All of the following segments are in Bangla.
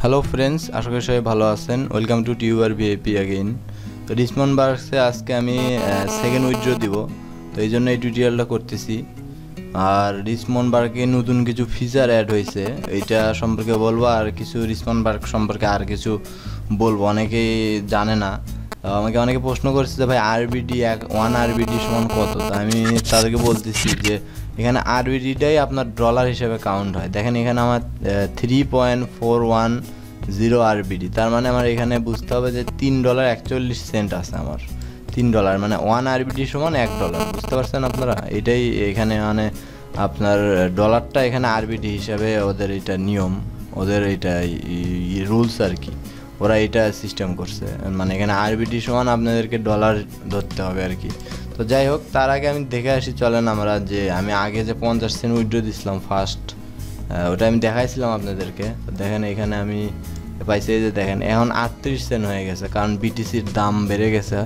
হ্যালো ফ্রেন্ডস, আশা করি সবাই ভালো আছেন। Welcome to tuber VIP again. তো রিচমন্ড বার্গসে আজকে আমি সেকেন্ড উইথড্র দিব, তো এই জন্য এই টিউটোরিয়ালটা করতেছি। আর রিচমন্ড বার্গে নতুন কিছু ফিচার অ্যাড হয়েছে, এইটা সম্পর্কে বলবো। আর কিছু রিচমন্ড বার্গ সম্পর্কে আর কিছু বলবো, অনেকেই জানে না। আমাকে অনেকে প্রশ্ন করছে যে ভাই আরবিডি 1 আরবিডি সমান কত। তো আমি তাদেরকে বলতেছি যে এখানে আরবিডিটাই আপনার ডলার হিসেবে কাউন্ট হয়। দেখেন এখানে আমার 3.410 আরবিডি, তার মানে আমার এখানে বুঝতে হবে যে $3.41 আছে। আমার $3 মানে 1 আরবিডি সমান $1, বুঝতে পারছেন আপনারা? এটাই এখানে মানে আপনার ডলারটা এখানে আরবিডি হিসাবে ওদের এটা নিয়ম, ওদের এটা রুলস আর কি, ওরা এটা সিস্টেম করছে। মানে এখানে আরবিডি সমান আপনাদেরকে ডলার ধরতে হবে আর কি। তো যাই হোক, তার আগে আমি দেখে আসি, চলেন আমরা যে আমি আগে যে 50 সেন্ট উইথড্র দিছিলাম ফার্স্ট, ওটা আমি দেখাইছিলাম আপনাদেরকে। তো দেখেন এখানে আমি পাইছি যে দেখেন এখন 38 সেন্ট হয়ে গেছে, কারণ বিটিসির দাম বেড়ে গেছে,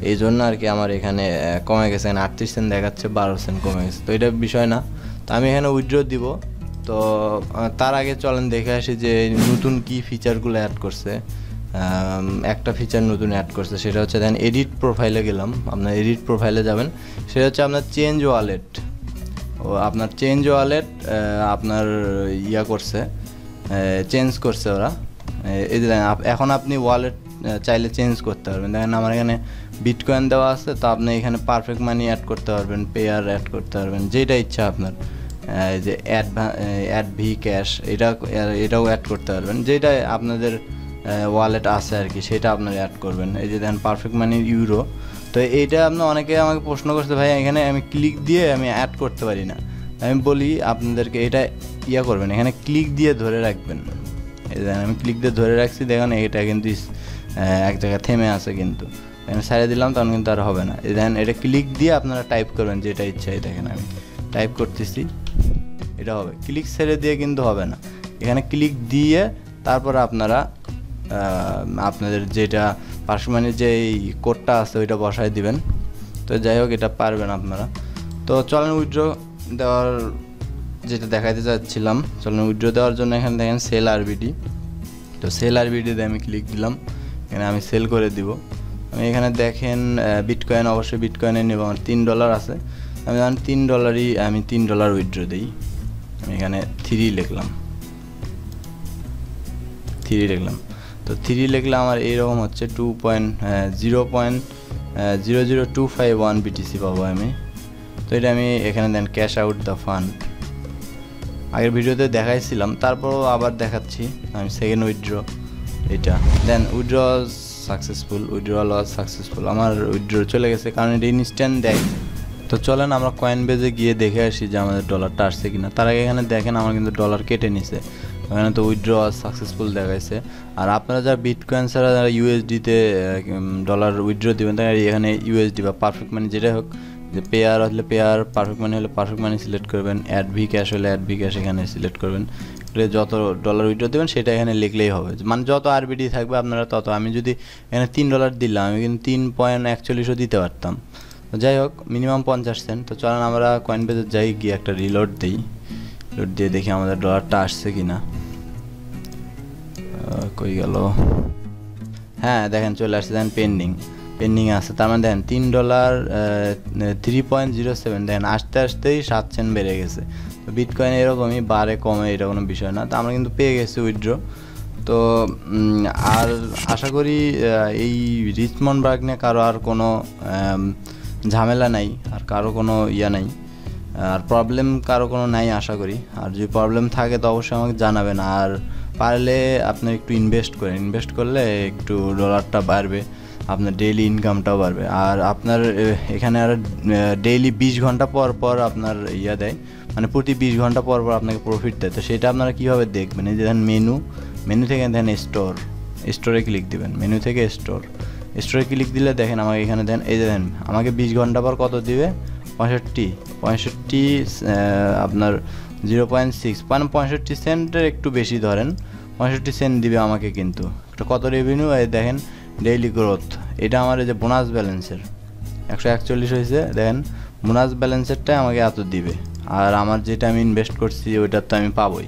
এই জন্য আর কি আমার এখানে কমে গেছে। 38 সেন্ট দেখাচ্ছে, 12 সেন্ট কমে গেছে। তো এটা বিষয় না, তো আমি এখানে উইথড্র দিব। তো তার আগে চলেন দেখে আসি যে নতুন কি ফিচারগুলো অ্যাড করছে। একটা ফিচার নতুন অ্যাড করছে, সেটা হচ্ছে দেন এডিট প্রোফাইলে গেলাম। আপনার এডিট প্রোফাইলে যাবেন, সেটা হচ্ছে আপনার চেঞ্জ ওয়ালেট। ও আপনার চেঞ্জ ওয়ালেট আপনার করছে, চেঞ্জ করছে ওরা। এই যে এখন আপনি ওয়ালেট চাইলে চেঞ্জ করতে পারবেন। দেখেন আমার এখানে বিটকয়েন দেওয়া আছে, তো আপনি এখানে পারফেক্ট মানি অ্যাড করতে পারবেন, পেয়ার অ্যাড করতে পারবেন, যেটা ইচ্ছা আপনার। যে অ্যাড ভি ক্যাশ, এটাও অ্যাড করতে পারবেন, যেটা আপনাদের ওয়ালেট আছে আর কি, সেটা আপনারা অ্যাড করবেন। এই যে দেখেন পারফেক্ট মানি ইউরো। তো এইটা আপনি অনেকে আমাকে প্রশ্ন করছে ভাই এখানে আমি ক্লিক দিয়ে আমি অ্যাড করতে পারি না। আমি বলি আপনাদেরকে এটা করবেন, এখানে ক্লিক দিয়ে ধরে রাখবেন। এই দেখেন আমি ক্লিক দিয়ে ধরে রাখছি, দেখেন এটা কিন্তু এক জায়গায় থেমে আছে, কিন্তু এখানে ছেড়ে দিলাম তখন কিন্তু আর হবে না। এই দেখেন এটা ক্লিক দিয়ে আপনারা টাইপ করবেন যেটা ইচ্ছা। এই দেখেন আমি টাইপ করতেছি, এটা হবে। ক্লিক ছেড়ে দিয়ে কিন্তু হবে না, এখানে ক্লিক দিয়ে তারপর আপনারা আপনাদের যেটা পার্সোনালি যে কোডটা আছে ওইটা বসায় দিবেন। তো যাই হোক, এটা পারবেন আপনারা। তো চলেন উইথড্র দেওয়ার যেটা দেখাইতে চাচ্ছিলাম, চলেন উইথড্র দেওয়ার জন্য এখানে দেখেন সেল আরবিডি। তো সেল আরবিডিতে আমি ক্লিক দিলাম, এখানে আমি সেল করে দিব। আমি এখানে দেখেন বিটকয়েন, অবশ্যই বিটকয়েনে নেব। আমার $3 আছে, আমি ধরেন $3ই আমি $3 উইথড্র দিই। আমি এখানে 3 লিখলাম। তো 3 লিখলে আমার এইরকম হচ্ছে 0.00251 বিটিসি পাবো আমি। তো এটা আমি এখানে দেন ক্যাশ আউট দ্য ফান্ড, আগের ভিডিওতে দেখাইছিলাম, তারপরও আবার দেখাচ্ছি। আমি সেকেন্ড উইথড্র, এটা দেন উইথড্র সাকসেসফুল, আমার উইথড্র চলে গেছে, কারণ এটা ইনস্ট্যান্ট দেয়। তো চলেন আমরা কয়েন বেজে গিয়ে দেখে আসি যে আমাদের ডলারটা আসছে কিনা। তার আগে এখানে দেখেন আমার কিন্তু ডলার কেটে নিছে, ওখানে তো উইথড্র সাকসেসফুল দেখাইছে। আর আপনারা যারা বিটকয়েন ছাড়া যারা ইউএসডিতে ডলার উইথড্র দেবেন, তারা এখানে ইউএসডি বা পারফেক্ট মানি যেটাই হোক, যে পেয়ার হলে পেয়ার, পারফেক্ট মানি হলে পারফেক্ট মানি সিলেক্ট করবেন, অ্যাড ভি ক্যাশ হলে অ্যাড ভি ক্যাশ এখানে সিলেক্ট করবেন। যত ডলার উইথড্র দেবেন সেটা এখানে লিখলেই হবে, মানে যত আরবিডি থাকবে আপনারা তত। আমি যদি এখানে $3 দিলাম, আমি কিন্তু 3.41ও দিতে পারতাম। তো যাই হোক, মিনিমাম 50 সেন্ট। তো চলেন আমরা কয়েন বেজে যাই, গিয়ে একটা রিলোড দিই, রিলোড দিয়ে দেখি আমাদের ডলারটা আসছে কিনা। কই গেল? হ্যাঁ দেখেন চলে আসছে, দেখেন পেন্ডিং আছে। তার মানে দেখেন $3 3.07, দেখেন আসতেই 7 সেন্ট বেড়ে গেছে। তো বিটকয়েন এরকমই বাড়ে কমে, এটা কোনো বিষয় না। তো আমরা কিন্তু পেয়ে গেছি উইথড্র। তো আর আশা করি এই রিচমন্ড বার্গ নিয়ে কারো আর কোনো ঝামেলা নাই, আর কারো কোনো নাই, আর প্রবলেম কারো কোনো নাই আশা করি। আর যদি প্রবলেম থাকে তো অবশ্যই আমাকে জানাবেন। আর পারলে আপনি একটু ইনভেস্ট করলে একটু ডলারটা বাড়বে, আপনার ডেইলি ইনকামটাও বাড়বে। আর আপনার এখানে আর ডেইলি 20 ঘন্টা পর আপনার দেয়, মানে প্রতি 20 ঘন্টা পর আপনাকে প্রফিট দেয়। তো সেটা আপনারা কীভাবে দেখবেন? এই যে দেখেন মেনু থেকে দেখেন স্টোরে ক্লিক দিবেন। মেনু থেকে স্টোরে ক্লিক দিলে দেখেন আমাকে এখানে দেন, এই যে দেখেন আমাকে 20 ঘন্টা পর কত দিবে? 65 আপনার 0.6 মানে 65 সেন্টের একটু বেশি ধরেন, 65 সেন্ট দিবে আমাকে। কিন্তু একটা কত রেভিনিউ, এই দেখেন ডেইলি গ্রোথ, এটা আমার এই যে বোনাস ব্যালেন্সের 141 হয়েছে। দেখেন বোনাস ব্যালেন্সেরটাই আমাকে এত দিবে, আর আমার যেটা আমি ইনভেস্ট করছি ওইটার তো আমি পাবোই।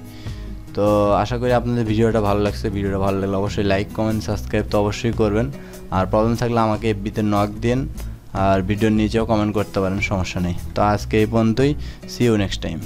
তো আশা করি আপনাদের ভিডিওটা ভালো লাগছে। ভিডিওটা ভালো লাগলে অবশ্যই লাইক কমেন্ট সাবস্ক্রাইব তো অবশ্যই করবেন। আর প্রবলেম থাকলে আমাকে এফবিতে নক দিন, আর ভিডিওর নিচেও কমেন্ট করতে পারেন, সমস্যা নেই। তো আজকে এই পর্যন্তই, সি ইউ নেক্সট টাইম।